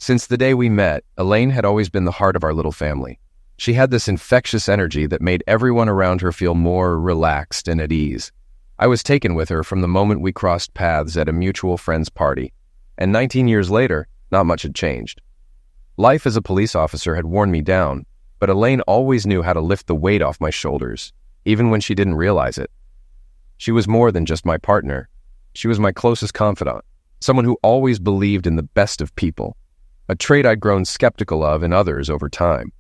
Since the day we met, Elaine had always been the heart of our little family. She had this infectious energy that made everyone around her feel more relaxed and at ease. I was taken with her from the moment we crossed paths at a mutual friend's party, and 19 years later, not much had changed. Life as a police officer had worn me down, but Elaine always knew how to lift the weight off my shoulders, even when she didn't realize it. She was more than just my partner. She was my closest confidant, someone who always believed in the best of people, a trait I'd grown skeptical of in others over time.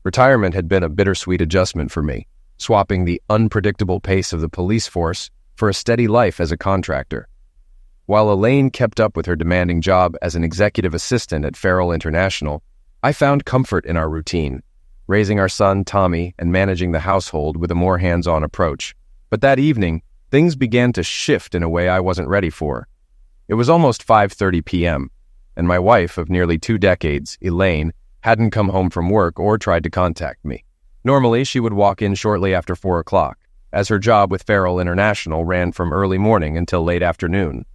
Retirement had been a bittersweet adjustment for me, swapping the unpredictable pace of the police force for a steady life as a contractor. While Elaine kept up with her demanding job as an executive assistant at Farrell International, I found comfort in our routine, raising our son Tommy and managing the household with a more hands-on approach. But that evening, things began to shift in a way I wasn't ready for. It was almost 5:30 p.m., and my wife of nearly 2 decades, Elaine, hadn't come home from work or tried to contact me. Normally, she would walk in shortly after 4 o'clock, as her job with Farrell International ran from early morning until late afternoon.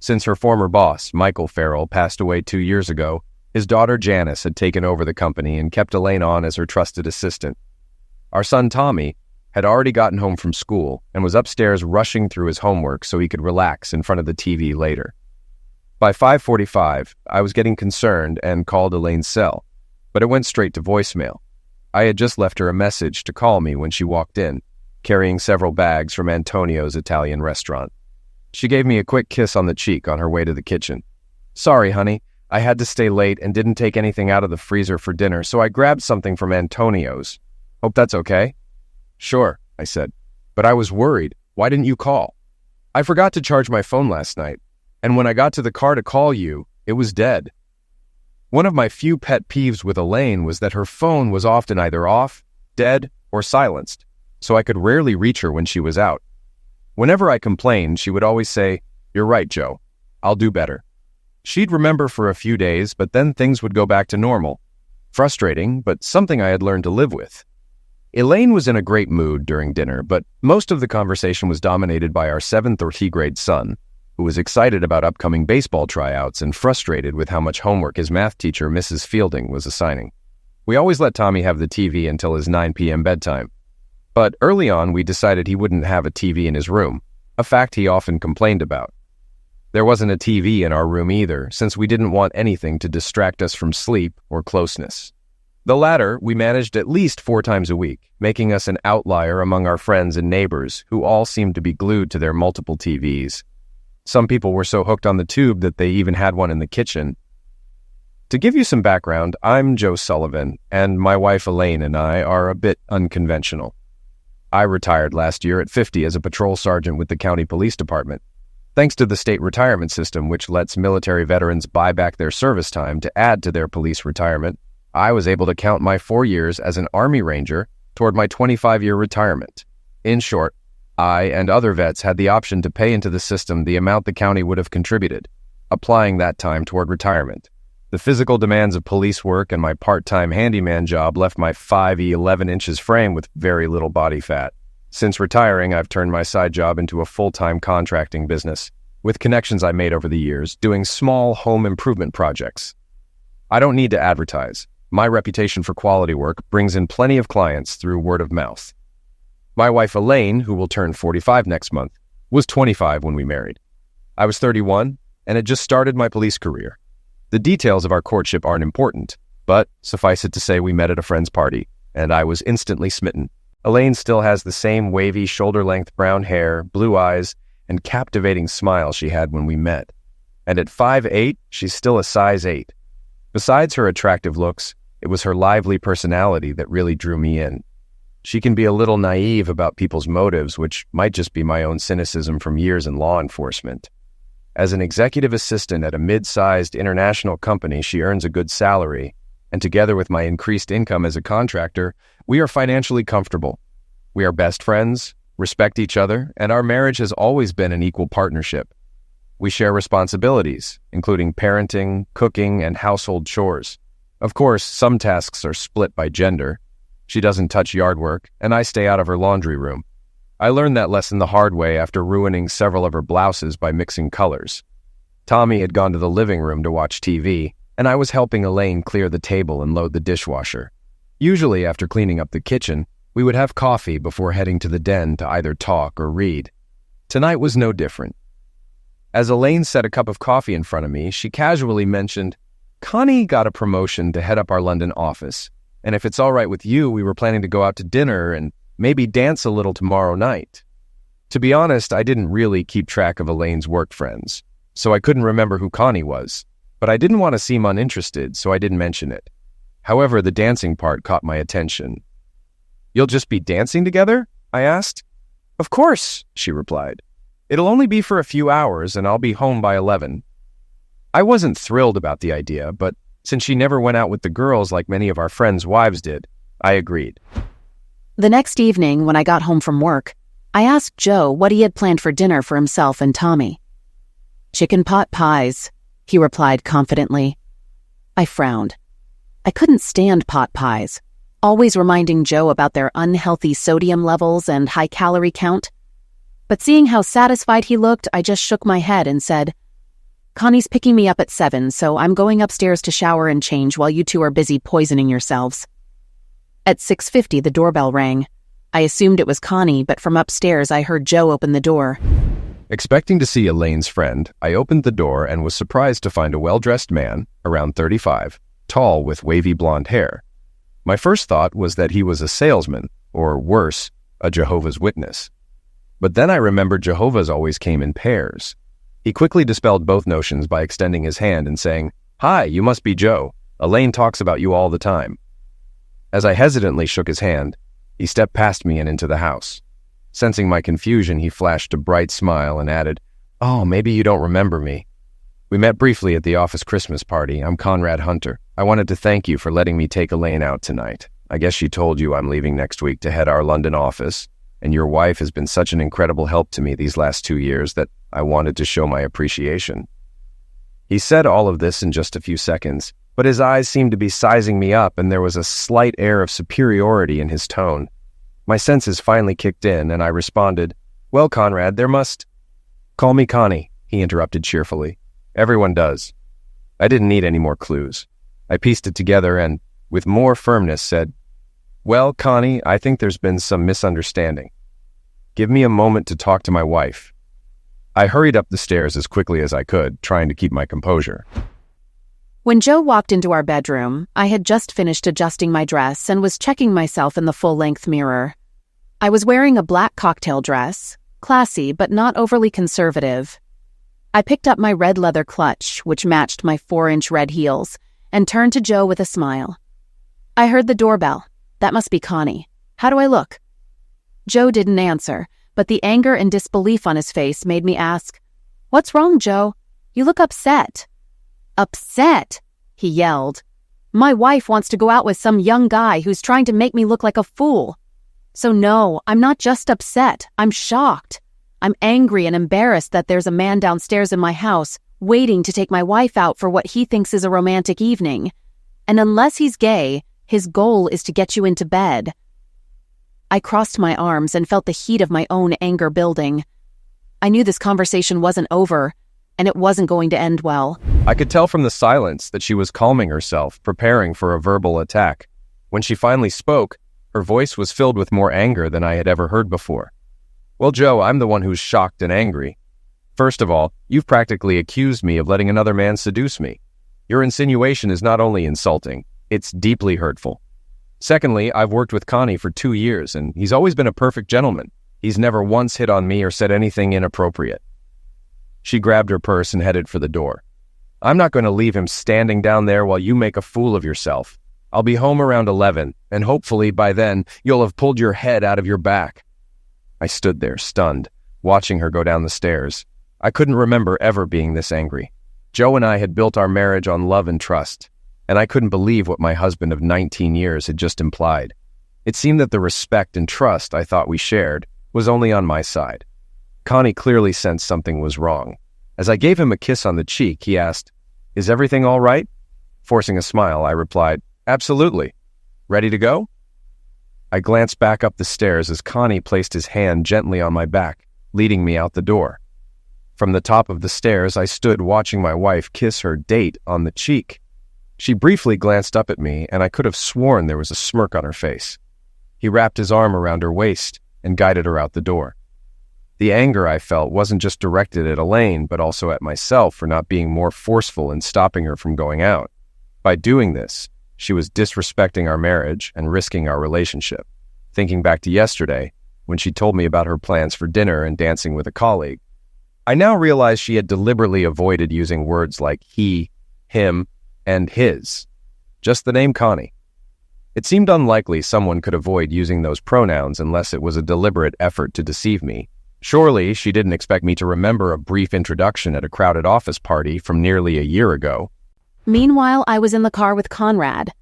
Since her former boss, Michael Farrell, passed away 2 years ago, his daughter Janice had taken over the company and kept Elaine on as her trusted assistant. Our son Tommy had already gotten home from school and was upstairs rushing through his homework so he could relax in front of the TV later. By 5:45, I was getting concerned and called Elaine's cell, but it went straight to voicemail. I had just left her a message to call me when she walked in, carrying several bags from Antonio's Italian restaurant. She gave me a quick kiss on the cheek on her way to the kitchen. "Sorry, honey, I had to stay late and didn't take anything out of the freezer for dinner, so I grabbed something from Antonio's. Hope that's okay?" "Sure," I said, "but I was worried. Why didn't you call?" "I forgot to charge my phone last night, and when I got to the car to call you, it was dead." One of my few pet peeves with Elaine was that her phone was often either off, dead, or silenced, so I could rarely reach her when she was out. Whenever I complained, she would always say, "You're right, Joe. I'll do better." She'd remember for a few days, but then things would go back to normal. Frustrating, but something I had learned to live with. Elaine was in a great mood during dinner, but most of the conversation was dominated by our 7th or T grade son, who was excited about upcoming baseball tryouts and frustrated with how much homework his math teacher, Mrs. Fielding, was assigning. We always let Tommy have the TV until his 9 p.m. bedtime. But early on, we decided he wouldn't have a TV in his room, a fact he often complained about. There wasn't a TV in our room either, since we didn't want anything to distract us from sleep or closeness. The latter we managed at least 4 times a week, making us an outlier among our friends and neighbors who all seemed to be glued to their multiple TVs. Some people were so hooked on the tube that they even had one in the kitchen. To give you some background, I'm Joe Sullivan, and my wife Elaine and I are a bit unconventional. I retired last year at 50 as a patrol sergeant with the county police department. Thanks to the state retirement system, which lets military veterans buy back their service time to add to their police retirement, I was able to count my 4 years as an Army Ranger toward my 25-year retirement. In short, I and other vets had the option to pay into the system the amount the county would have contributed, applying that time toward retirement. The physical demands of police work and my part-time handyman job left my 5'11" 11 inches frame with very little body fat. Since retiring, I've turned my side job into a full-time contracting business, with connections I made over the years, doing small home improvement projects. I don't need to advertise. My reputation for quality work brings in plenty of clients through word of mouth. My wife Elaine, who will turn 45 next month, was 25 when we married. I was 31 and had just started my police career. The details of our courtship aren't important, but suffice it to say we met at a friend's party, and I was instantly smitten. Elaine still has the same wavy, shoulder-length brown hair, blue eyes, and captivating smile she had when we met. And at 5'8", she's still a size 8. Besides her attractive looks, it was her lively personality that really drew me in. She can be a little naive about people's motives, which might just be my own cynicism from years in law enforcement. As an executive assistant at a mid-sized international company, she earns a good salary, and together with my increased income as a contractor, we are financially comfortable. We are best friends, respect each other, and our marriage has always been an equal partnership. We share responsibilities, including parenting, cooking, and household chores. Of course, some tasks are split by gender. She doesn't touch yard work, and I stay out of her laundry room. I learned that lesson the hard way after ruining several of her blouses by mixing colors. Tommy had gone to the living room to watch TV, and I was helping Elaine clear the table and load the dishwasher. Usually, after cleaning up the kitchen, we would have coffee before heading to the den to either talk or read. Tonight was no different. As Elaine set a cup of coffee in front of me, she casually mentioned, "Connie got a promotion to head up our London office, and if it's all right with you, we were planning to go out to dinner and maybe dance a little tomorrow night." To be honest, I didn't really keep track of Elaine's work friends, so I couldn't remember who Connie was, but I didn't want to seem uninterested, so I didn't mention it. However, the dancing part caught my attention. "You'll just be dancing together?" I asked. "Of course," she replied. "It'll only be for a few hours, and I'll be home by 11. I wasn't thrilled about the idea, but since she never went out with the girls like many of our friends' wives did, I agreed. The next evening, when I got home from work, I asked Joe what he had planned for dinner for himself and Tommy. "Chicken pot pies," he replied confidently. I frowned. I couldn't stand pot pies, always reminding Joe about their unhealthy sodium levels and high calorie count. But seeing how satisfied he looked, I just shook my head and said, "Connie's picking me up at 7, so I'm going upstairs to shower and change while you two are busy poisoning yourselves." At 6:50, the doorbell rang. I assumed it was Connie, but from upstairs I heard Joe open the door. Expecting to see Elaine's friend, I opened the door and was surprised to find a well-dressed man, around 35, tall with wavy blonde hair. My first thought was that he was a salesman, or worse, a Jehovah's Witness. But then I remembered Jehovah's always came in pairs. He quickly dispelled both notions by extending his hand and saying, "Hi, you must be Joe. Elaine talks about you all the time." As I hesitantly shook his hand, he stepped past me and into the house. Sensing my confusion, he flashed a bright smile and added, "Oh, maybe you don't remember me. We met briefly at the office Christmas party. I'm Conrad Hunter. I wanted to thank you for letting me take Elaine out tonight. I guess she told you I'm leaving next week to head our London office, and your wife has been such an incredible help to me these last 2 years that I wanted to show my appreciation." He said all of this in just a few seconds, but his eyes seemed to be sizing me up, and there was a slight air of superiority in his tone. My senses finally kicked in, and I responded, "Well, Conrad, there must—" "Call me Connie," he interrupted cheerfully. "Everyone does." I didn't need any more clues. I pieced it together and, with more firmness, said, "Well, Connie, I think there's been some misunderstanding. Give me a moment to talk to my wife." I hurried up the stairs as quickly as I could, trying to keep my composure. When Joe walked into our bedroom, I had just finished adjusting my dress and was checking myself in the full-length mirror. I was wearing a black cocktail dress, classy but not overly conservative. I picked up my red leather clutch, which matched my 4-inch red heels, and turned to Joe with a smile. "I heard the doorbell. That must be Connie. How do I look?" Joe didn't answer, but the anger and disbelief on his face made me ask, "What's wrong, Joe? You look upset." "Upset?" he yelled. "My wife wants to go out with some young guy who's trying to make me look like a fool. So no, I'm not just upset, I'm shocked. I'm angry and embarrassed that there's a man downstairs in my house waiting to take my wife out for what he thinks is a romantic evening. And unless he's gay, his goal is to get you into bed." I crossed my arms and felt the heat of my own anger building. I knew this conversation wasn't over, and it wasn't going to end well. I could tell from the silence that she was calming herself, preparing for a verbal attack. When she finally spoke, her voice was filled with more anger than I had ever heard before. "Well, Joe, I'm the one who's shocked and angry. First of all, you've practically accused me of letting another man seduce me. Your insinuation is not only insulting, it's deeply hurtful. Secondly, I've worked with Connie for 2 years, and he's always been a perfect gentleman. He's never once hit on me or said anything inappropriate." She grabbed her purse and headed for the door. "I'm not going to leave him standing down there while you make a fool of yourself. I'll be home around 11, and hopefully by then you'll have pulled your head out of your back." I stood there, stunned, watching her go down the stairs. I couldn't remember ever being this angry. Joe and I had built our marriage on love and trust, and I couldn't believe what my husband of 19 years had just implied. It seemed that the respect and trust I thought we shared was only on my side. Connie clearly sensed something was wrong. As I gave him a kiss on the cheek, he asked, "Is everything all right?" Forcing a smile, I replied, "Absolutely. Ready to go?" I glanced back up the stairs as Connie placed his hand gently on my back, leading me out the door. From the top of the stairs, I stood watching my wife kiss her date on the cheek. She briefly glanced up at me, and I could have sworn there was a smirk on her face. He wrapped his arm around her waist and guided her out the door. The anger I felt wasn't just directed at Elaine, but also at myself for not being more forceful in stopping her from going out. By doing this, she was disrespecting our marriage and risking our relationship. Thinking back to yesterday, when she told me about her plans for dinner and dancing with a colleague, I now realized she had deliberately avoided using words like he, him, and his. Just the name Connie. It seemed unlikely someone could avoid using those pronouns unless it was a deliberate effort to deceive me. Surely she didn't expect me to remember a brief introduction at a crowded office party from nearly a year ago. Meanwhile, I was in the car with Conrad.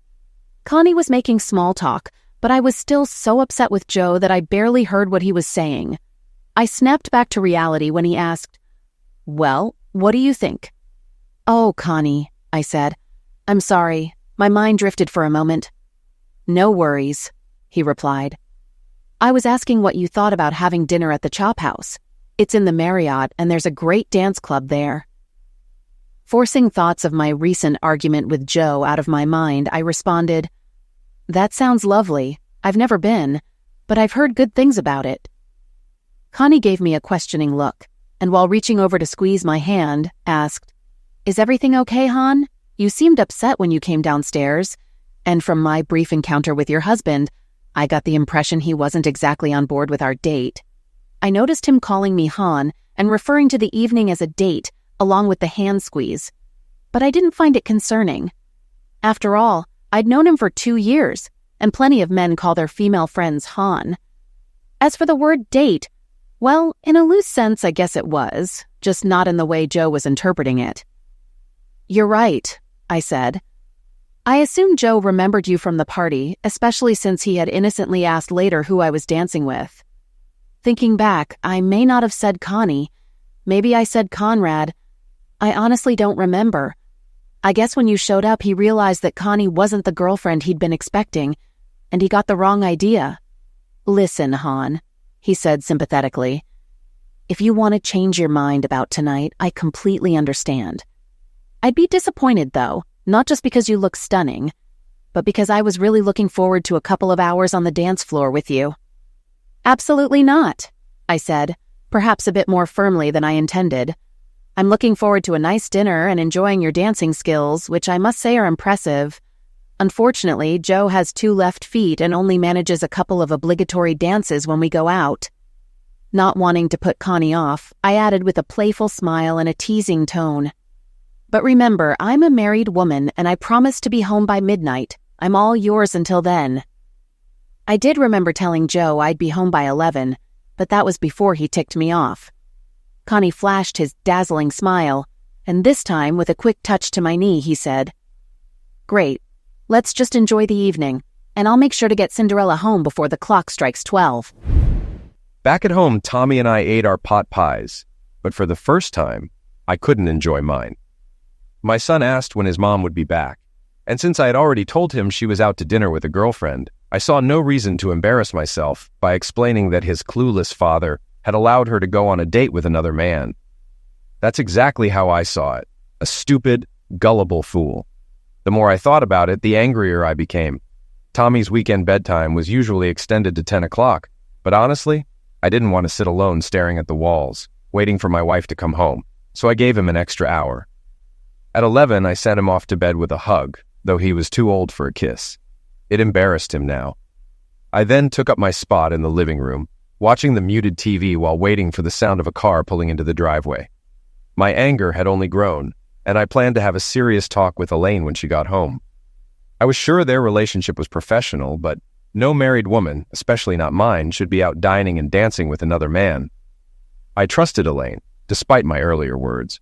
Connie was making small talk, but I was still so upset with Joe that I barely heard what he was saying. I snapped back to reality when he asked, "Well, what do you think?" "Oh, Connie," I said. "I'm sorry. My mind drifted for a moment." "No worries," he replied. "I was asking what you thought about having dinner at the Chop House. It's in the Marriott, and there's a great dance club there." Forcing thoughts of my recent argument with Joe out of my mind, I responded, "That sounds lovely. I've never been, but I've heard good things about it." Connie gave me a questioning look, and while reaching over to squeeze my hand, asked, "Is everything okay, Han? You seemed upset when you came downstairs, and from my brief encounter with your husband, I got the impression he wasn't exactly on board with our date." I noticed him calling me Han and referring to the evening as a date, along with the hand squeeze. But I didn't find it concerning. After all, I'd known him for 2 years, and plenty of men call their female friends Han. As for the word date, well, in a loose sense, I guess it was, just not in the way Joe was interpreting it. "You're right," I said. "I assume Joe remembered you from the party, especially since he had innocently asked later who I was dancing with. Thinking back, I may not have said Connie. Maybe I said Conrad. I honestly don't remember. I guess when you showed up, he realized that Connie wasn't the girlfriend he'd been expecting, and he got the wrong idea." "Listen, Han," he said sympathetically. "If you want to change your mind about tonight, I completely understand. I'd be disappointed, though, not just because you look stunning, but because I was really looking forward to a couple of hours on the dance floor with you." "Absolutely not," I said, perhaps a bit more firmly than I intended. "I'm looking forward to a nice dinner and enjoying your dancing skills, which I must say are impressive. Unfortunately, Joe has 2 left feet and only manages a couple of obligatory dances when we go out." Not wanting to put Connie off, I added with a playful smile and a teasing tone, "But remember, I'm a married woman, and I promise to be home by midnight. I'm all yours until then." I did remember telling Joe I'd be home by 11, but that was before he ticked me off. Connie flashed his dazzling smile, and this time, with a quick touch to my knee, he said, "Great. Let's just enjoy the evening, and I'll make sure to get Cinderella home before the clock strikes 12. Back at home, Tommy and I ate our pot pies, but for the first time, I couldn't enjoy mine. My son asked when his mom would be back, and since I had already told him she was out to dinner with a girlfriend, I saw no reason to embarrass myself by explaining that his clueless father had allowed her to go on a date with another man. That's exactly how I saw it, a stupid, gullible fool. The more I thought about it, the angrier I became. Tommy's weekend bedtime was usually extended to 10 o'clock, but honestly, I didn't want to sit alone staring at the walls, waiting for my wife to come home, so I gave him an extra hour. At 11, I sent him off to bed with a hug, though he was too old for a kiss. It embarrassed him now. I then took up my spot in the living room, watching the muted TV while waiting for the sound of a car pulling into the driveway. My anger had only grown, and I planned to have a serious talk with Elaine when she got home. I was sure their relationship was professional, but no married woman, especially not mine, should be out dining and dancing with another man. I trusted Elaine, despite my earlier words,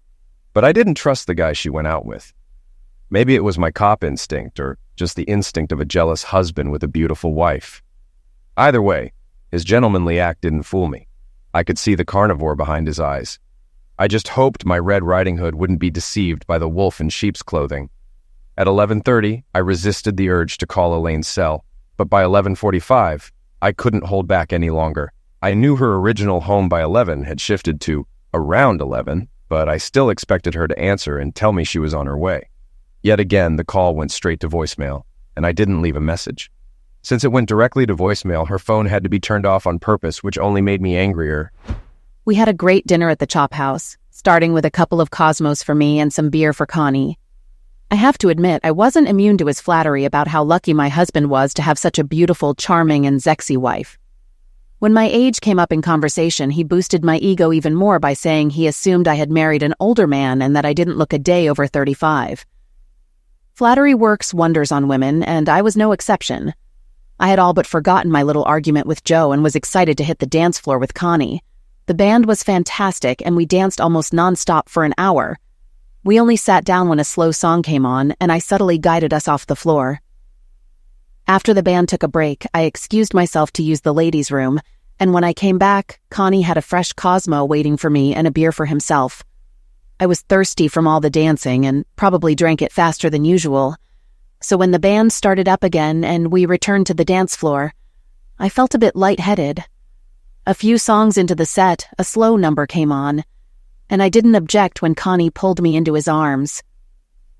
but I didn't trust the guy she went out with. Maybe it was my cop instinct, or just the instinct of a jealous husband with a beautiful wife. Either way, his gentlemanly act didn't fool me. I could see the carnivore behind his eyes. I just hoped my Red Riding Hood wouldn't be deceived by the wolf in sheep's clothing. At 11:30, I resisted the urge to call Elaine's cell, but by 11:45, I couldn't hold back any longer. I knew her original home by 11 had shifted to around 11, but I still expected her to answer and tell me she was on her way. Yet again, the call went straight to voicemail, and I didn't leave a message. Since it went directly to voicemail, her phone had to be turned off on purpose, which only made me angrier. We had a great dinner at the Chop House, starting with a couple of Cosmos for me and some beer for Connie. I have to admit, I wasn't immune to his flattery about how lucky my husband was to have such a beautiful, charming, and sexy wife. When my age came up in conversation, he boosted my ego even more by saying he assumed I had married an older man and that I didn't look a day over 35. Flattery works wonders on women, and I was no exception. I had all but forgotten my little argument with Joe and was excited to hit the dance floor with Connie. The band was fantastic, and we danced almost nonstop for an hour. We only sat down when a slow song came on, and I subtly guided us off the floor. After the band took a break, I excused myself to use the ladies' room, and when I came back, Connie had a fresh Cosmo waiting for me and a beer for himself. I was thirsty from all the dancing and probably drank it faster than usual. So when the band started up again and we returned to the dance floor, I felt a bit lightheaded. A few songs into the set, a slow number came on, and I didn't object when Connie pulled me into his arms.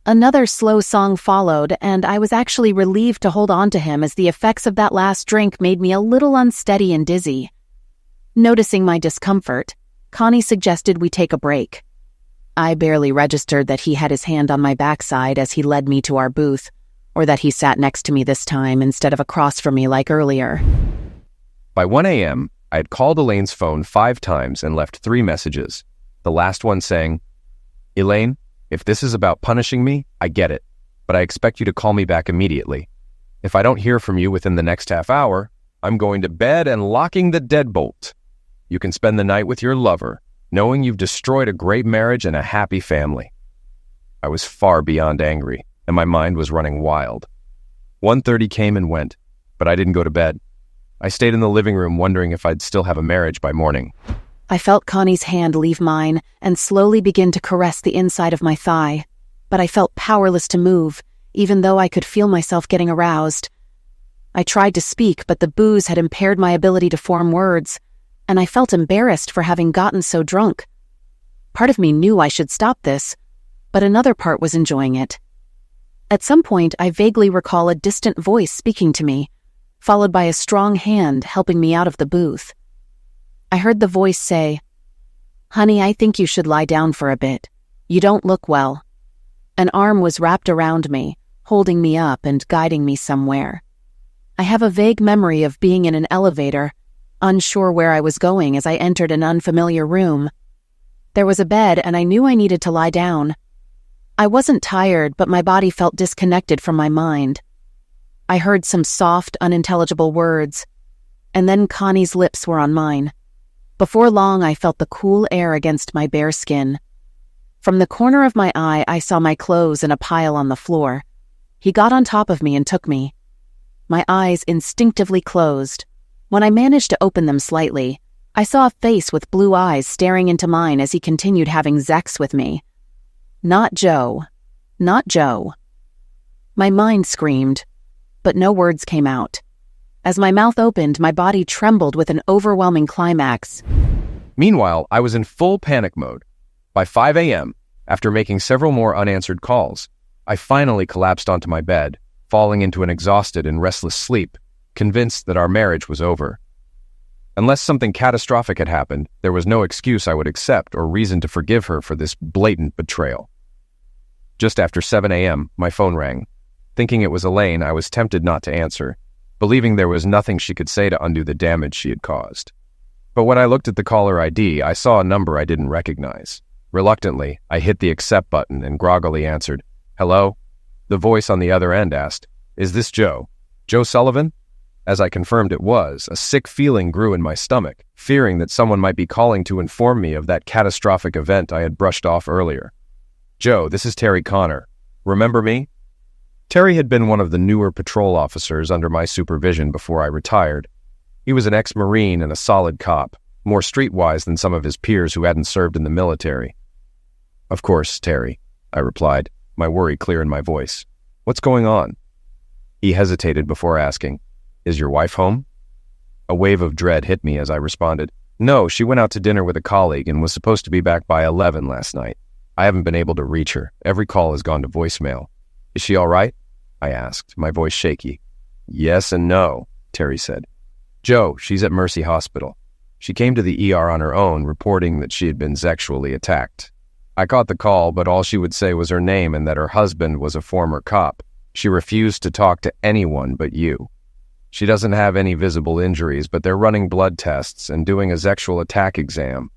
Another slow song followed, and I was actually relieved to hold on to him as the effects of that last drink made me a little unsteady and dizzy. Noticing my discomfort, Connie suggested we take a break. I barely registered that he had his hand on my backside as he led me to our booth, or that he sat next to me this time instead of across from me like earlier. By 1 a.m., I had called Elaine's phone 5 times and left 3 messages, the last one saying, "Elaine, if this is about punishing me, I get it, but I expect you to call me back immediately. If I don't hear from you within the next half hour, I'm going to bed and locking the deadbolt. You can spend the night with your lover, knowing you've destroyed a great marriage and a happy family." I was far beyond angry, and my mind was running wild. 1:30 came and went, but I didn't go to bed. I stayed in the living room wondering if I'd still have a marriage by morning. I felt Connie's hand leave mine and slowly begin to caress the inside of my thigh, but I felt powerless to move, even though I could feel myself getting aroused. I tried to speak, but the booze had impaired my ability to form words, and I felt embarrassed for having gotten so drunk. Part of me knew I should stop this, but another part was enjoying it. At some point, I vaguely recall a distant voice speaking to me, followed by a strong hand helping me out of the booth. I heard the voice say, "Honey, I think you should lie down for a bit. You don't look well." An arm was wrapped around me, holding me up and guiding me somewhere. I have a vague memory of being in an elevator, unsure where I was going as I entered an unfamiliar room. There was a bed, and I knew I needed to lie down. I wasn't tired, but my body felt disconnected from my mind. I heard some soft, unintelligible words, and then Connie's lips were on mine. Before long, I felt the cool air against my bare skin. From the corner of my eye, I saw my clothes in a pile on the floor. He got on top of me and took me. My eyes instinctively closed. When I managed to open them slightly, I saw a face with blue eyes staring into mine as he continued having sex with me. Not Joe. Not Joe. My mind screamed, but no words came out. As my mouth opened, my body trembled with an overwhelming climax. Meanwhile, I was in full panic mode. By 5 a.m., after making several more unanswered calls, I finally collapsed onto my bed, falling into an exhausted and restless sleep, convinced that our marriage was over. Unless something catastrophic had happened, there was no excuse I would accept or reason to forgive her for this blatant betrayal. Just after 7 a.m., my phone rang. Thinking it was Elaine, I was tempted not to answer, believing there was nothing she could say to undo the damage she had caused. But when I looked at the caller ID, I saw a number I didn't recognize. Reluctantly, I hit the accept button and groggily answered, "Hello?" The voice on the other end asked, "Is this Joe? Joe Sullivan?" As I confirmed it was, a sick feeling grew in my stomach, fearing that someone might be calling to inform me of that catastrophic event I had brushed off earlier. "Joe, this is Terry Connor. Remember me?" Terry had been one of the newer patrol officers under my supervision before I retired. He was an ex-Marine and a solid cop, more streetwise than some of his peers who hadn't served in the military. "Of course, Terry," I replied, my worry clear in my voice. "What's going on?" He hesitated before asking, "Is your wife home?" A wave of dread hit me as I responded, "No, she went out to dinner with a colleague and was supposed to be back by 11 last night. I haven't been able to reach her. Every call has gone to voicemail." Is she all right? I asked, my voice shaky. Yes and no, Terry said. Joe, she's at Mercy Hospital. She came to the ER on her own, reporting that she had been sexually attacked. I caught the call, but all she would say was her name and that her husband was a former cop. She refused to talk to anyone but you. She doesn't have any visible injuries, but they're running blood tests and doing a sexual attack exam.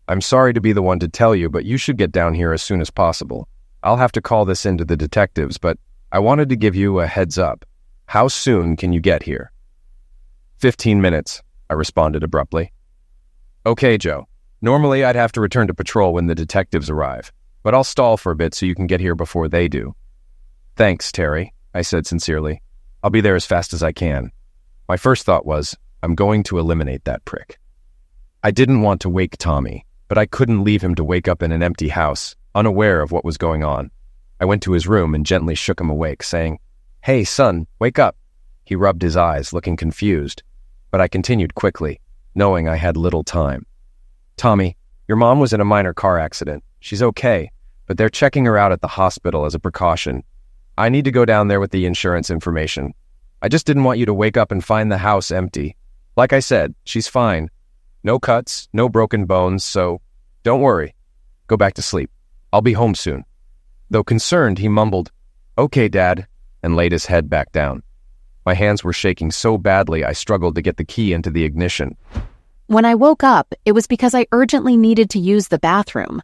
I'm sorry to be the one to tell you, but you should get down here as soon as possible. I'll have to call this in to the detectives, but I wanted to give you a heads up. How soon can you get here? 15 minutes, I responded abruptly. Okay, Joe. Normally I'd have to return to patrol when the detectives arrive, but I'll stall for a bit so you can get here before they do. Thanks, Terry, I said sincerely. I'll be there as fast as I can. My first thought was, I'm going to eliminate that prick. I didn't want to wake Tommy, but I couldn't leave him to wake up in an empty house, unaware of what was going on. I went to his room and gently shook him awake, saying, Hey, son, wake up. He rubbed his eyes, looking confused, but I continued quickly, knowing I had little time. Tommy, your mom was in a minor car accident. She's okay, but they're checking her out at the hospital as a precaution. I need to go down there with the insurance information. I just didn't want you to wake up and find the house empty. Like I said, she's fine. No cuts, no broken bones, so don't worry. Go back to sleep. I'll be home soon. Though concerned, he mumbled, Okay, Dad, and laid his head back down. My hands were shaking so badly I struggled to get the key into the ignition. When I woke up, it was because I urgently needed to use the bathroom,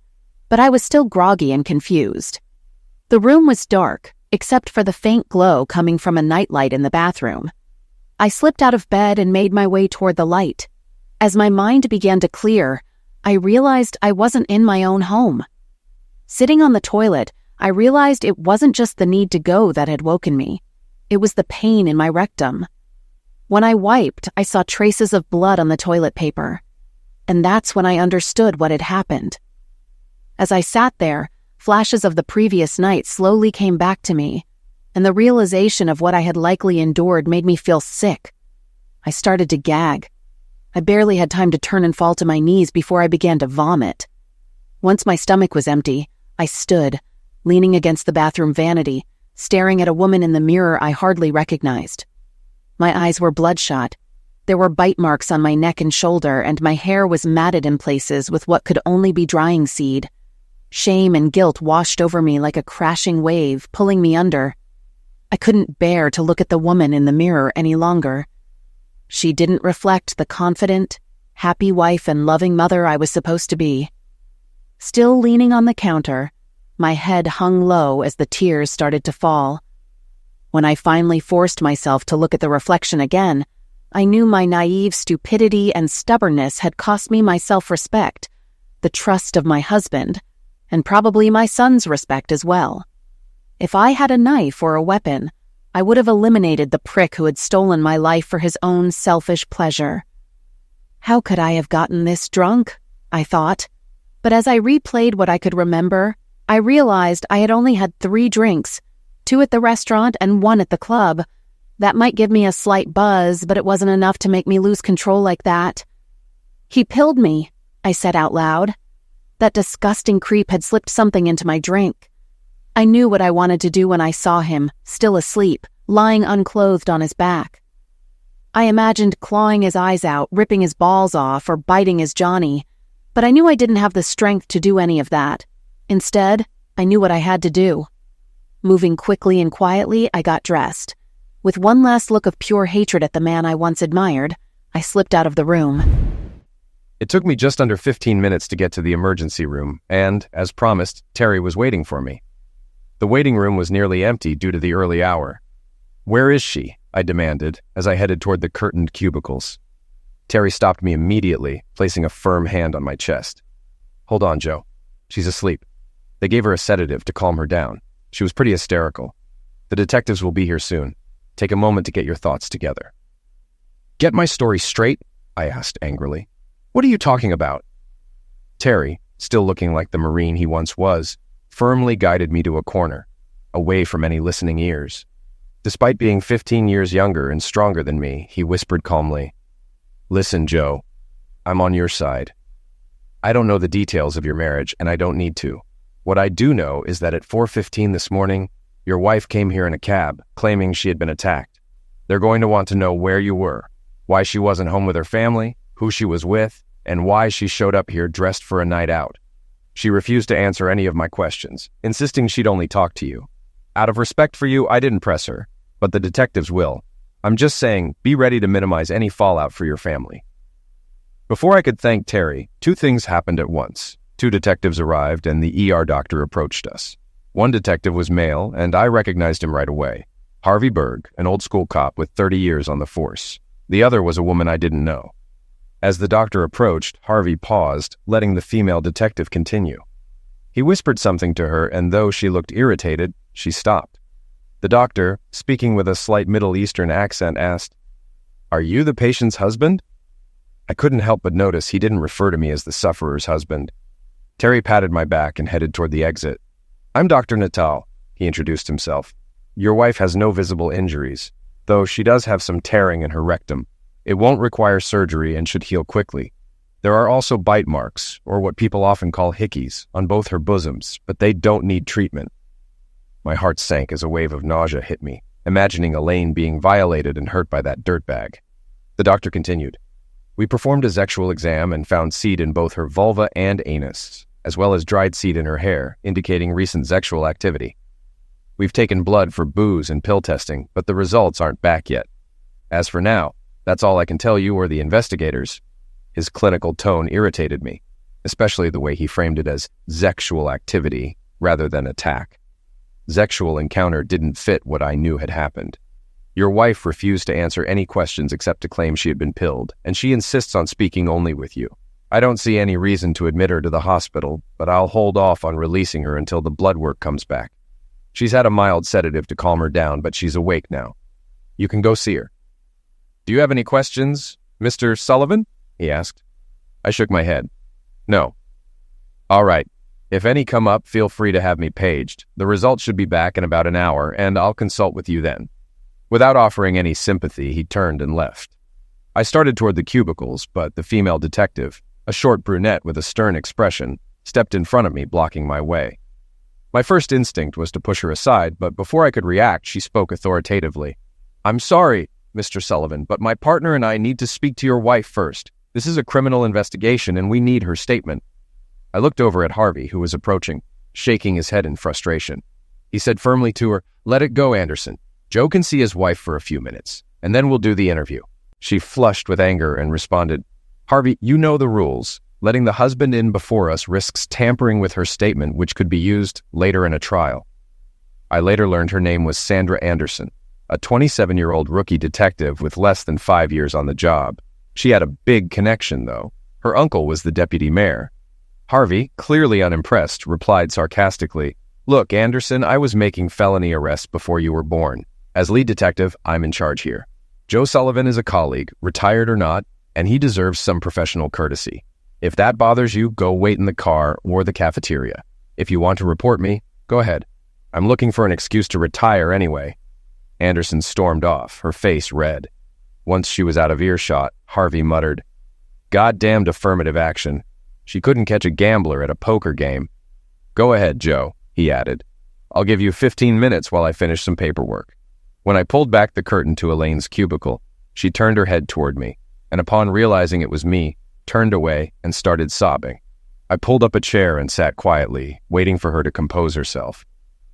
but I was still groggy and confused. The room was dark, except for the faint glow coming from a nightlight in the bathroom. I slipped out of bed and made my way toward the light. As my mind began to clear, I realized I wasn't in my own home. Sitting on the toilet, I realized it wasn't just the need to go that had woken me. It was the pain in my rectum. When I wiped, I saw traces of blood on the toilet paper. And that's when I understood what had happened. As I sat there, flashes of the previous night slowly came back to me, and the realization of what I had likely endured made me feel sick. I started to gag. I barely had time to turn and fall to my knees before I began to vomit. Once my stomach was empty, I stood, leaning against the bathroom vanity, staring at a woman in the mirror I hardly recognized. My eyes were bloodshot. There were bite marks on my neck and shoulder, and my hair was matted in places with what could only be drying seed. Shame and guilt washed over me like a crashing wave, pulling me under. I couldn't bear to look at the woman in the mirror any longer. She didn't reflect the confident, happy wife and loving mother I was supposed to be. Still leaning on the counter, my head hung low as the tears started to fall. When I finally forced myself to look at the reflection again, I knew my naive stupidity and stubbornness had cost me my self-respect, the trust of my husband, and probably my son's respect as well. If I had a knife or a weapon, I would have eliminated the prick who had stolen my life for his own selfish pleasure. How could I have gotten this drunk? I thought. But as I replayed what I could remember, I realized I had only had 3 drinks, 2 at the restaurant and 1 at the club. That might give me a slight buzz, but it wasn't enough to make me lose control like that. He pilled me, I said out loud. That disgusting creep had slipped something into my drink. I knew what I wanted to do when I saw him, still asleep, lying unclothed on his back. I imagined clawing his eyes out, ripping his balls off, or biting his Johnny, but I knew I didn't have the strength to do any of that. Instead, I knew what I had to do. Moving quickly and quietly, I got dressed. With one last look of pure hatred at the man I once admired, I slipped out of the room. It took me just under 15 minutes to get to the emergency room, and, as promised, Terry was waiting for me. The waiting room was nearly empty due to the early hour. Where is she? I demanded, as I headed toward the curtained cubicles. Terry stopped me immediately, placing a firm hand on my chest. Hold on, Joe. She's asleep. They gave her a sedative to calm her down. She was pretty hysterical. The detectives will be here soon. Take a moment to get your thoughts together. Get my story straight? I asked angrily. What are you talking about? Terry, still looking like the Marine he once was, firmly guided me to a corner, away from any listening ears. Despite being 15 years younger and stronger than me, he whispered calmly, Listen, Joe, I'm on your side. I don't know the details of your marriage, and I don't need to. What I do know is that at 4:15 this morning, Your wife came here in a cab, claiming she had been attacked. They're going to want to know where you were, why she wasn't home with her family, who she was with, and why she showed up here dressed for a night out. She refused to answer any of my questions, insisting she'd only talk to you. Out of respect for you, I didn't press her, but the detectives will. I'm just saying, be ready to minimize any fallout for your family." Before I could thank Terry, two things happened at once. Two detectives arrived and the ER doctor approached us. One detective was male, and I recognized him right away. Harvey Berg, an old-school cop with 30 years on the force. The other was a woman I didn't know. As the doctor approached, Harvey paused, letting the female detective continue. He whispered something to her, and though she looked irritated, she stopped. The doctor, speaking with a slight Middle Eastern accent, asked, "Are you the patient's husband?" I couldn't help but notice he didn't refer to me as the sufferer's husband. Terry patted my back and headed toward the exit. "I'm Dr. Tittle," he introduced himself. "Your wife has no visible injuries, though she does have some tearing in her rectum. It won't require surgery and should heal quickly. There are also bite marks, or what people often call hickeys, on both her bosoms, but they don't need treatment." My heart sank as a wave of nausea hit me, imagining Elaine being violated and hurt by that dirtbag. The doctor continued, "We performed a sexual exam and found seed in both her vulva and anus, as well as dried seed in her hair, indicating recent sexual activity. We've taken blood for booze and pill testing, but the results aren't back yet. As for now, that's all I can tell you or the investigators." His clinical tone irritated me, especially the way he framed it as sexual activity rather than attack. Sexual encounter didn't fit what I knew had happened. Your wife refused to answer any questions except to claim she had been pilled, and she insists on speaking only with you. I don't see any reason to admit her to the hospital, but I'll hold off on releasing her until the blood work comes back. She's had a mild sedative to calm her down, but she's awake now. You can go see her. "Do you have any questions, Mr. Sullivan?" he asked. I shook my head. "No." "All right. If any come up, feel free to have me paged. The results should be back in about an hour, and I'll consult with you then." Without offering any sympathy, he turned and left. I started toward the cubicles, but the female detective, a short brunette with a stern expression, stepped in front of me, blocking my way. My first instinct was to push her aside, but before I could react, she spoke authoritatively. "I'm sorry, Mr. Sullivan, but my partner and I need to speak to your wife first. This is a criminal investigation, and we need her statement." I looked over at Harvey, who was approaching, shaking his head in frustration. He said firmly to her, "Let it go, Anderson. Joe can see his wife for a few minutes, and then we'll do the interview." She flushed with anger and responded, "Harvey, you know the rules. Letting the husband in before us risks tampering with her statement, which could be used later in a trial." I later learned her name was Sandra Anderson, a 27-year-old rookie detective with less than 5 years on the job. She had a big connection, though. Her uncle was the deputy mayor. Harvey, clearly unimpressed, replied sarcastically, "Look, Anderson, I was making felony arrests before you were born. As lead detective, I'm in charge here. Joe Sullivan is a colleague, retired or not, and he deserves some professional courtesy. If that bothers you, go wait in the car or the cafeteria. If you want to report me, go ahead. I'm looking for an excuse to retire anyway." Anderson stormed off, her face red. Once she was out of earshot, Harvey muttered, "Goddamned affirmative action. She couldn't catch a gambler at a poker game." "Go ahead, Joe," he added. "I'll give you 15 minutes while I finish some paperwork." When I pulled back the curtain to Elaine's cubicle, she turned her head toward me, and upon realizing it was me, turned away and started sobbing. I pulled up a chair and sat quietly, waiting for her to compose herself.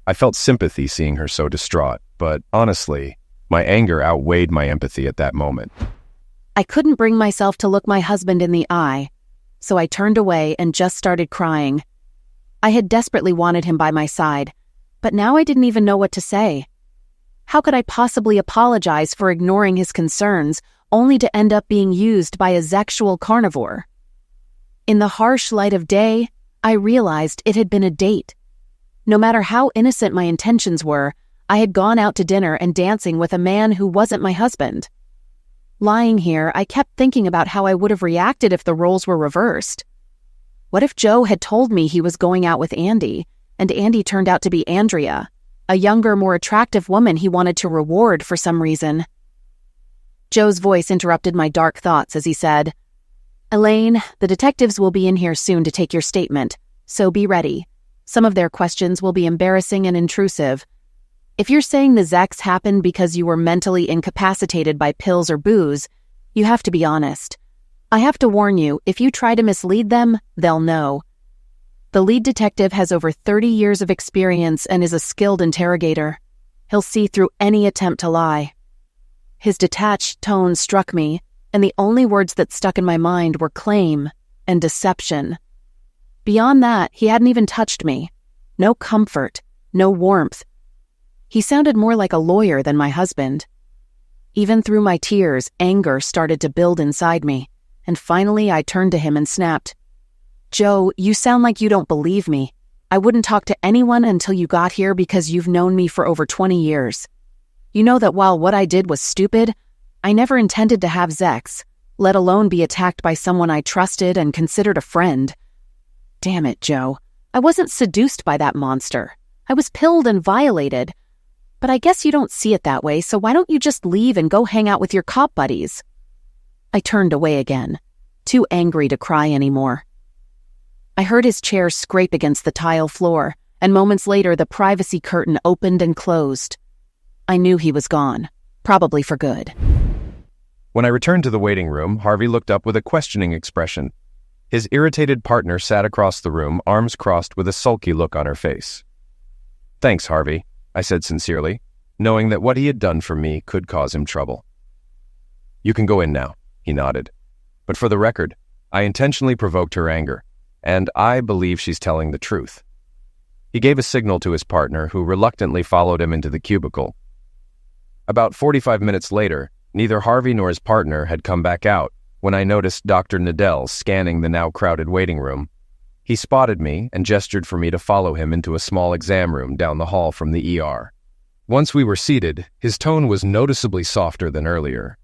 I felt sympathy seeing her so distraught, but honestly, my anger outweighed my empathy at that moment. I couldn't bring myself to look my husband in the eye, so I turned away and just started crying. I had desperately wanted him by my side, but now I didn't even know what to say. How could I possibly apologize for ignoring his concerns, only to end up being used by a sexual carnivore? In the harsh light of day, I realized it had been a date. No matter how innocent my intentions were, I had gone out to dinner and dancing with a man who wasn't my husband. Lying here, I kept thinking about how I would have reacted if the roles were reversed. What if Joe had told me he was going out with Andy, and Andy turned out to be Andrea, a younger, more attractive woman he wanted to reward for some reason? Joe's voice interrupted my dark thoughts as he said, "Elaine, the detectives will be in here soon to take your statement, so be ready. Some of their questions will be embarrassing and intrusive. If you're saying the Zex happened because you were mentally incapacitated by pills or booze, you have to be honest. I have to warn you, if you try to mislead them, they'll know. The lead detective has over 30 years of experience and is a skilled interrogator. He'll see through any attempt to lie. His detached tone struck me, and the only words that stuck in my mind were claim and deception. Beyond that, he hadn't even touched me. No comfort, no warmth. He sounded more like a lawyer than my husband. Even through my tears, anger started to build inside me, and finally I turned to him and snapped, "Joe, you sound like you don't believe me. I wouldn't talk to anyone until you got here because you've known me for over 20 years. You know that while what I did was stupid, I never intended to have Zex, let alone be attacked by someone I trusted and considered a friend. Damn it, Joe. I wasn't seduced by that monster. I was pilled and violated. But I guess you don't see it that way, so why don't you just leave and go hang out with your cop buddies?" I turned away again, too angry to cry anymore. I heard his chair scrape against the tile floor, and moments later the privacy curtain opened and closed. I knew he was gone, probably for good. When I returned to the waiting room, Harvey looked up with a questioning expression. His irritated partner sat across the room, arms crossed with a sulky look on her face. "Thanks, Harvey," I said sincerely, knowing that what he had done for me could cause him trouble. "You can go in now," he nodded. "But for the record, I intentionally provoked her anger, and I believe she's telling the truth." He gave a signal to his partner, who reluctantly followed him into the cubicle. About 45 minutes later, neither Harvey nor his partner had come back out when I noticed Dr. Nadell scanning the now crowded waiting room. He spotted me and gestured for me to follow him into a small exam room down the hall from the ER. Once we were seated, his tone was noticeably softer than earlier.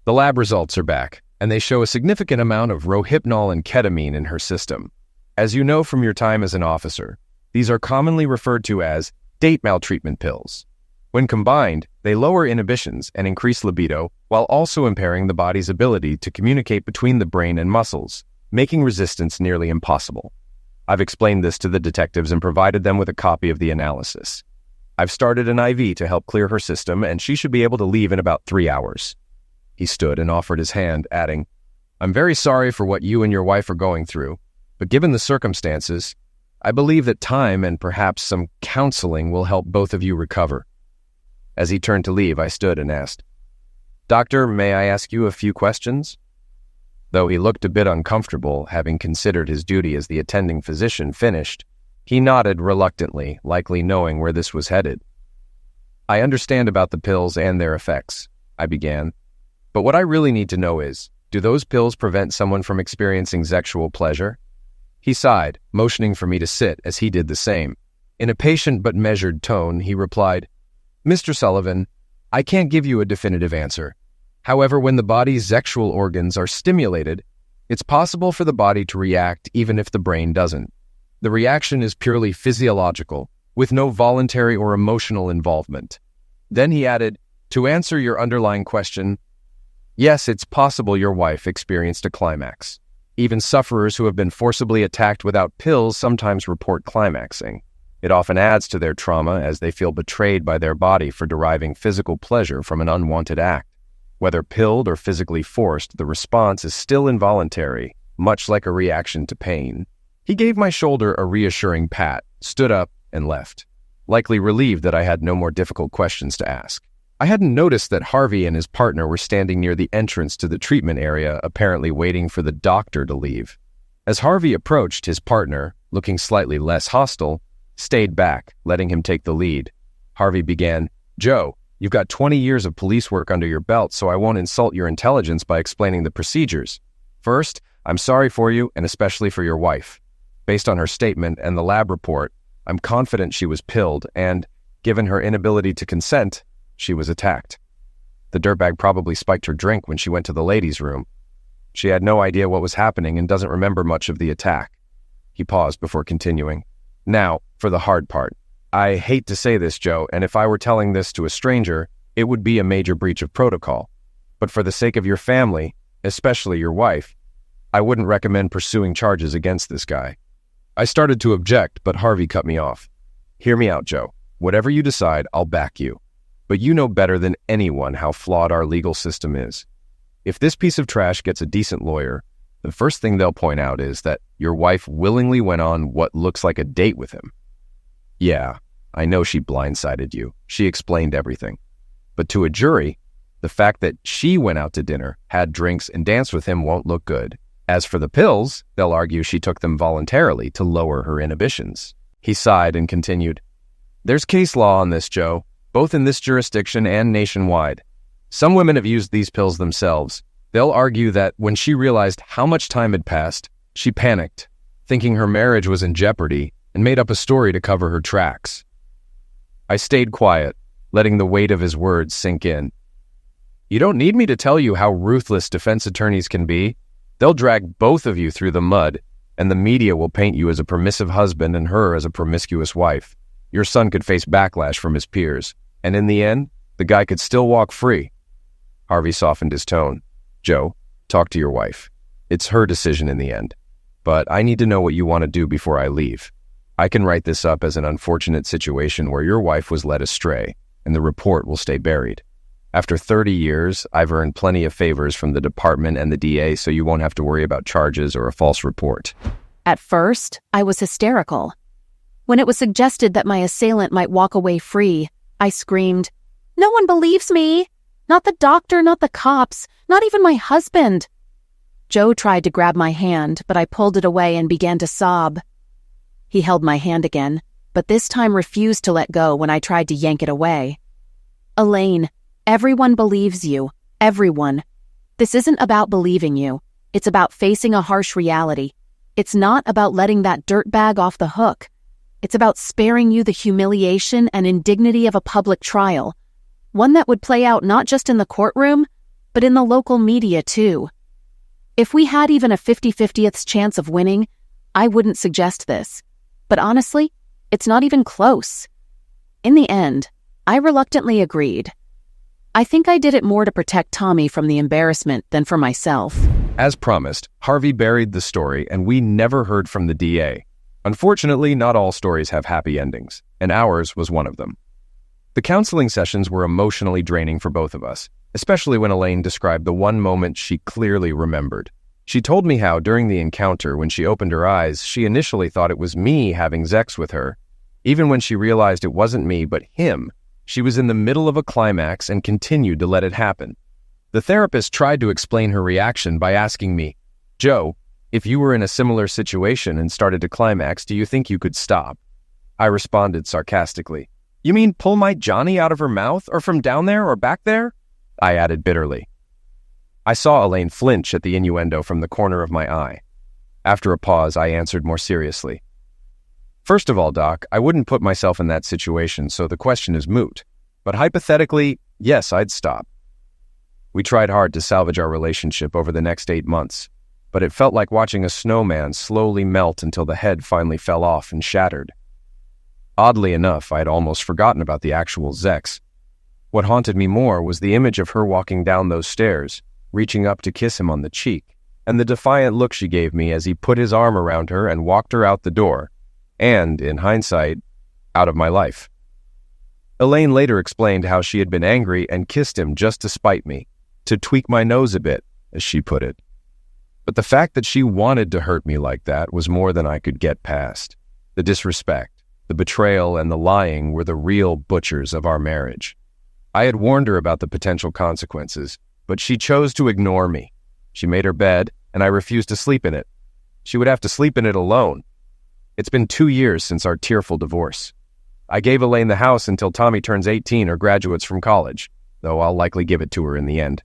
"The lab results are back, and they show a significant amount of rohypnol and ketamine in her system. As you know from your time as an officer, these are commonly referred to as date maltreatment pills. When combined, they lower inhibitions and increase libido while also impairing the body's ability to communicate between the brain and muscles, making resistance nearly impossible. I've explained this to the detectives and provided them with a copy of the analysis. I've started an IV to help clear her system, and she should be able to leave in about 3 hours. He stood and offered his hand, adding, "I'm very sorry for what you and your wife are going through, but given the circumstances, I believe that time and perhaps some counseling will help both of you recover." As he turned to leave, I stood and asked, "Doctor, may I ask you a few questions?" Though he looked a bit uncomfortable, having considered his duty as the attending physician finished, he nodded reluctantly, likely knowing where this was headed. "I understand about the pills and their effects," I began, "but what I really need to know is, do those pills prevent someone from experiencing sexual pleasure?" He sighed, motioning for me to sit as he did the same. In a patient but measured tone, he replied, "Mr. Sullivan, I can't give you a definitive answer. However, when the body's sexual organs are stimulated, it's possible for the body to react even if the brain doesn't. The reaction is purely physiological, with no voluntary or emotional involvement." Then he added, "To answer your underlying question, yes, it's possible your wife experienced a climax. Even sufferers who have been forcibly attacked without pills sometimes report climaxing. It often adds to their trauma as they feel betrayed by their body for deriving physical pleasure from an unwanted act. Whether pilled or physically forced, the response is still involuntary, much like a reaction to pain." He gave my shoulder a reassuring pat, stood up, and left, likely relieved that I had no more difficult questions to ask. I hadn't noticed that Harvey and his partner were standing near the entrance to the treatment area, apparently waiting for the doctor to leave. As Harvey approached, his partner, looking slightly less hostile, stayed back, letting him take the lead. Harvey began, "Joe, you've got 20 years of police work under your belt, so I won't insult your intelligence by explaining the procedures. First, I'm sorry for you, and especially for your wife. Based on her statement and the lab report, I'm confident she was pilled, and, given her inability to consent, she was attacked. The dirtbag probably spiked her drink when she went to the ladies' room. She had no idea what was happening and doesn't remember much of the attack." He paused before continuing. "Now, for the hard part. I hate to say this, Joe, and if I were telling this to a stranger, it would be a major breach of protocol. But for the sake of your family, especially your wife, I wouldn't recommend pursuing charges against this guy." I started to object, but Harvey cut me off. "Hear me out, Joe. Whatever you decide, I'll back you. But you know better than anyone how flawed our legal system is. If this piece of trash gets a decent lawyer, the first thing they'll point out is that your wife willingly went on what looks like a date with him. Yeah, I know she blindsided you. She explained everything. But to a jury, the fact that she went out to dinner, had drinks, and danced with him won't look good. As for the pills, they'll argue she took them voluntarily to lower her inhibitions. He sighed and continued, There's case law on this, Joe, both in this jurisdiction and nationwide. Some women have used these pills themselves. They'll argue that when she realized how much time had passed, she panicked, thinking her marriage was in jeopardy, and made up a story to cover her tracks. I stayed quiet, letting the weight of his words sink in. You don't need me to tell you how ruthless defense attorneys can be. They'll drag both of you through the mud, and the media will paint you as a permissive husband and her as a promiscuous wife. Your son could face backlash from his peers, and in the end, the guy could still walk free. Harvey softened his tone. Joe, talk to your wife. It's her decision in the end. But I need to know what you want to do before I leave. I can write this up as an unfortunate situation where your wife was led astray, and the report will stay buried. After 30 years, I've earned plenty of favors from the department and the DA, so you won't have to worry about charges or a false report. At first, I was hysterical. When it was suggested that my assailant might walk away free, I screamed, No one believes me! Not the doctor, not the cops, not even my husband. Joe tried to grab my hand, but I pulled it away and began to sob. He held my hand again, but this time refused to let go when I tried to yank it away. Elaine, everyone believes you. Everyone. This isn't about believing you. It's about facing a harsh reality. It's not about letting that dirtbag off the hook. It's about sparing you the humiliation and indignity of a public trial, one that would play out not just in the courtroom, but in the local media too. If we had even a 50-50th chance of winning, I wouldn't suggest this. But honestly, it's not even close. In the end, I reluctantly agreed. I think I did it more to protect Tommy from the embarrassment than for myself. As promised, Harvey buried the story, and we never heard from the DA. Unfortunately, not all stories have happy endings, and ours was one of them. The counseling sessions were emotionally draining for both of us, especially when Elaine described the one moment she clearly remembered. She told me how, during the encounter, when she opened her eyes, she initially thought it was me having sex with her. Even when she realized it wasn't me, but him, she was in the middle of a climax and continued to let it happen. The therapist tried to explain her reaction by asking me, Joe, if you were in a similar situation and started to climax, do you think you could stop? I responded sarcastically, You mean pull my Johnny out of her mouth, or from down there or back there? I added bitterly. I saw Elaine flinch at the innuendo from the corner of my eye. After a pause, I answered more seriously. First of all, Doc, I wouldn't put myself in that situation, so the question is moot. But hypothetically, yes, I'd stop. We tried hard to salvage our relationship over the next 8 months, but it felt like watching a snowman slowly melt until the head finally fell off and shattered. Oddly enough, I had almost forgotten about the actual sex. What haunted me more was the image of her walking down those stairs, reaching up to kiss him on the cheek, and the defiant look she gave me as he put his arm around her and walked her out the door, and, in hindsight, out of my life. Elaine later explained how she had been angry and kissed him just to spite me, to tweak my nose a bit, as she put it. But the fact that she wanted to hurt me like that was more than I could get past. The disrespect, the betrayal, and the lying were the real butchers of our marriage. I had warned her about the potential consequences, but she chose to ignore me. She made her bed, and I refused to sleep in it. She would have to sleep in it alone. It's been 2 years since our tearful divorce. I gave Elaine the house until Tommy turns 18 or graduates from college, though I'll likely give it to her in the end.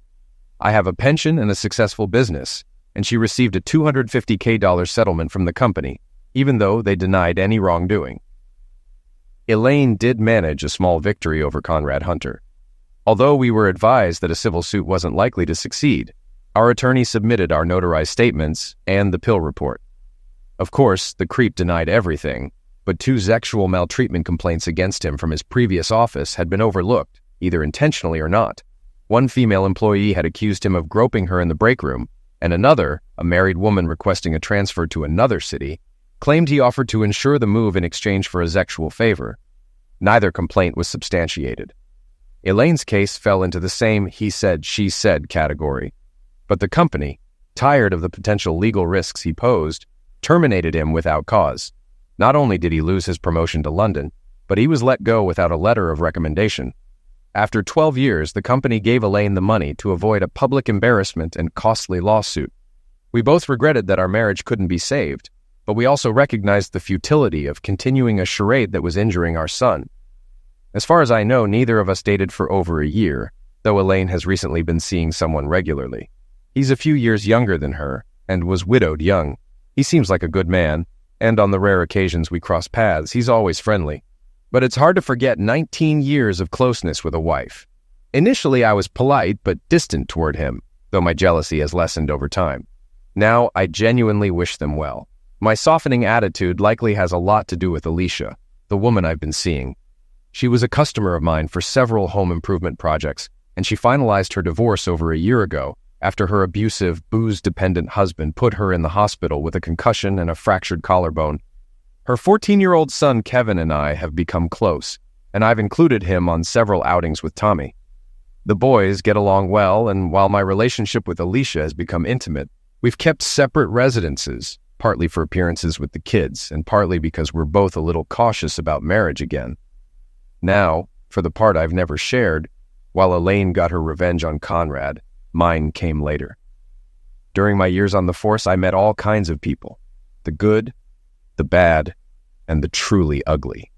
I have a pension and a successful business, and she received a $250K settlement from the company, even though they denied any wrongdoing. Elaine did manage a small victory over Conrad Hunter. Although we were advised that a civil suit wasn't likely to succeed, our attorney submitted our notarized statements and the pill report. Of course, the creep denied everything, but 2 sexual maltreatment complaints against him from his previous office had been overlooked, either intentionally or not. One female employee had accused him of groping her in the break room, and another, a married woman requesting a transfer to another city, claimed he offered to insure the move in exchange for a sexual favor. Neither complaint was substantiated. Elaine's case fell into the same he said, she said category. But the company, tired of the potential legal risks he posed, terminated him without cause. Not only did he lose his promotion to London, but he was let go without a letter of recommendation. After 12 years, the company gave Elaine the money to avoid a public embarrassment and costly lawsuit. We both regretted that our marriage couldn't be saved, but we also recognized the futility of continuing a charade that was injuring our son. As far as I know, neither of us dated for over a year, though Elaine has recently been seeing someone regularly. He's a few years younger than her, and was widowed young. He seems like a good man, and on the rare occasions we cross paths, he's always friendly. But it's hard to forget 19 years of closeness with a wife. Initially, I was polite but distant toward him, though my jealousy has lessened over time. Now, I genuinely wish them well. My softening attitude likely has a lot to do with Alicia, the woman I've been seeing. She was a customer of mine for several home improvement projects, and she finalized her divorce over a year ago after her abusive, booze-dependent husband put her in the hospital with a concussion and a fractured collarbone. Her 14-year-old son Kevin and I have become close, and I've included him on several outings with Tommy. The boys get along well, and while my relationship with Alicia has become intimate, we've kept separate residences, partly for appearances with the kids, and partly because we're both a little cautious about marriage again. Now, for the part I've never shared, while Elaine got her revenge on Conrad, mine came later. During my years on the force, I met all kinds of people, the good, the bad, and the truly ugly.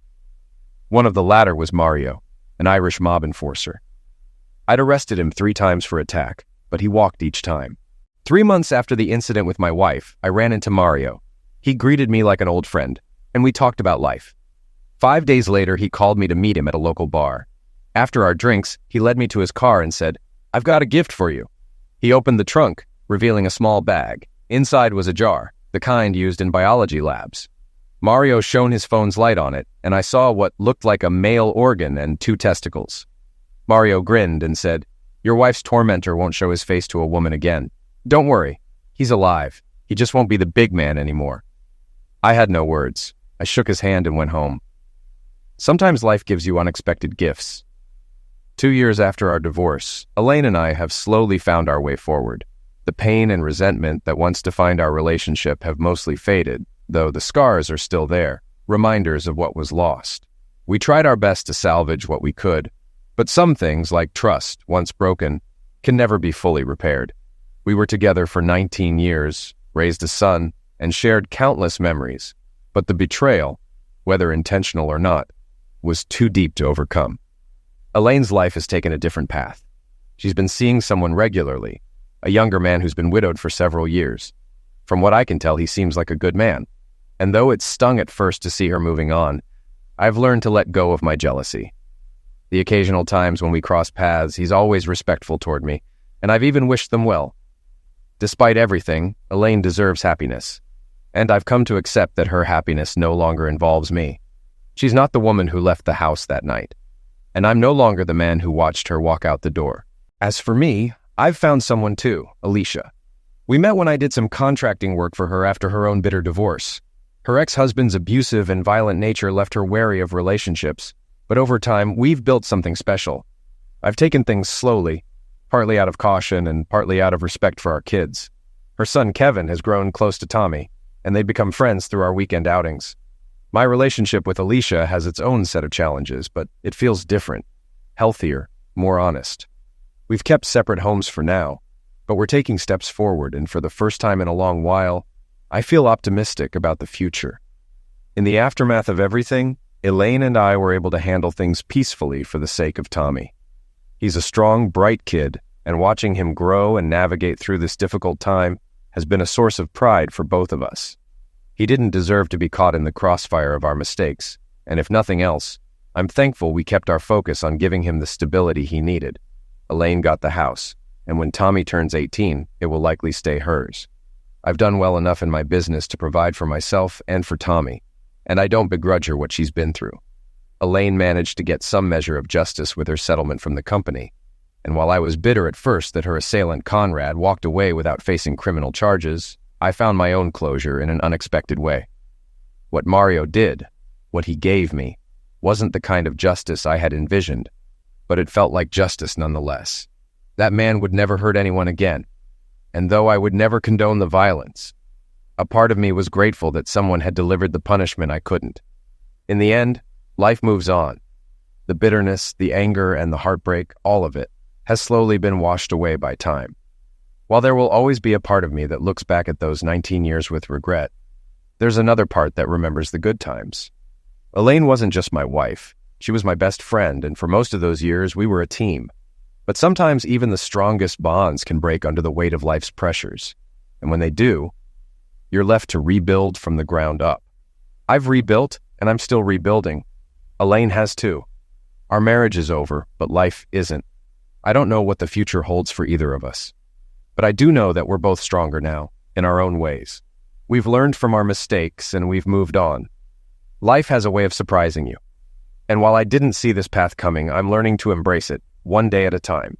One of the latter was Mario, an Irish mob enforcer. I'd arrested him 3 times for attack, but he walked each time. 3 months after the incident with my wife, I ran into Mario. He greeted me like an old friend, and we talked about life. 5 days later, he called me to meet him at a local bar. After our drinks, he led me to his car and said, "I've got a gift for you." He opened the trunk, revealing a small bag. Inside was a jar, the kind used in biology labs. Mario shone his phone's light on it, and I saw what looked like a male organ and 2 testicles. Mario grinned and said, "Your wife's tormentor won't show his face to a woman again. Don't worry, he's alive. He just won't be the big man anymore." I had no words. I shook his hand and went home. Sometimes life gives you unexpected gifts. 2 years after our divorce, Elaine and I have slowly found our way forward. The pain and resentment that once defined our relationship have mostly faded, though the scars are still there, reminders of what was lost. We tried our best to salvage what we could, but some things, like trust, once broken, can never be fully repaired. We were together for 19 years, raised a son, and shared countless memories, but the betrayal, whether intentional or not, was too deep to overcome. Elaine's life has taken a different path. She's been seeing someone regularly, a younger man who's been widowed for several years. From what I can tell, he seems like a good man. And though it stung at first to see her moving on, I've learned to let go of my jealousy. The occasional times when we cross paths, he's always respectful toward me, and I've even wished them well. Despite everything, Elaine deserves happiness, and I've come to accept that her happiness no longer involves me. She's not the woman who left the house that night, and I'm no longer the man who watched her walk out the door. As for me, I've found someone too, Alicia. We met when I did some contracting work for her after her own bitter divorce. Her ex-husband's abusive and violent nature left her wary of relationships, but over time, we've built something special. I've taken things slowly, partly out of caution and partly out of respect for our kids. Her son Kevin has grown close to Tommy, and they've become friends through our weekend outings. My relationship with Alicia has its own set of challenges, but it feels different, healthier, more honest. We've kept separate homes for now, but we're taking steps forward, and for the first time in a long while, I feel optimistic about the future. In the aftermath of everything, Elaine and I were able to handle things peacefully for the sake of Tommy. He's a strong, bright kid, and watching him grow and navigate through this difficult time has been a source of pride for both of us. He didn't deserve to be caught in the crossfire of our mistakes, and if nothing else, I'm thankful we kept our focus on giving him the stability he needed. Elaine got the house, and when Tommy turns 18, it will likely stay hers. I've done well enough in my business to provide for myself and for Tommy, and I don't begrudge her what she's been through. Elaine managed to get some measure of justice with her settlement from the company, and while I was bitter at first that her assailant Conrad walked away without facing criminal charges, I found my own closure in an unexpected way. What Mario did, what he gave me, wasn't the kind of justice I had envisioned, but it felt like justice nonetheless. That man would never hurt anyone again, and though I would never condone the violence, a part of me was grateful that someone had delivered the punishment I couldn't. In the end, life moves on. The bitterness, the anger, and the heartbreak, all of it, has slowly been washed away by time. While there will always be a part of me that looks back at those 19 years with regret, there's another part that remembers the good times. Elaine wasn't just my wife. She was my best friend, and for most of those years, we were a team. But sometimes even the strongest bonds can break under the weight of life's pressures. And when they do, you're left to rebuild from the ground up. I've rebuilt, and I'm still rebuilding. Elaine has too. Our marriage is over, but life isn't. I don't know what the future holds for either of us. But I do know that we're both stronger now, in our own ways. We've learned from our mistakes, and we've moved on. Life has a way of surprising you. And while I didn't see this path coming, I'm learning to embrace it, one day at a time.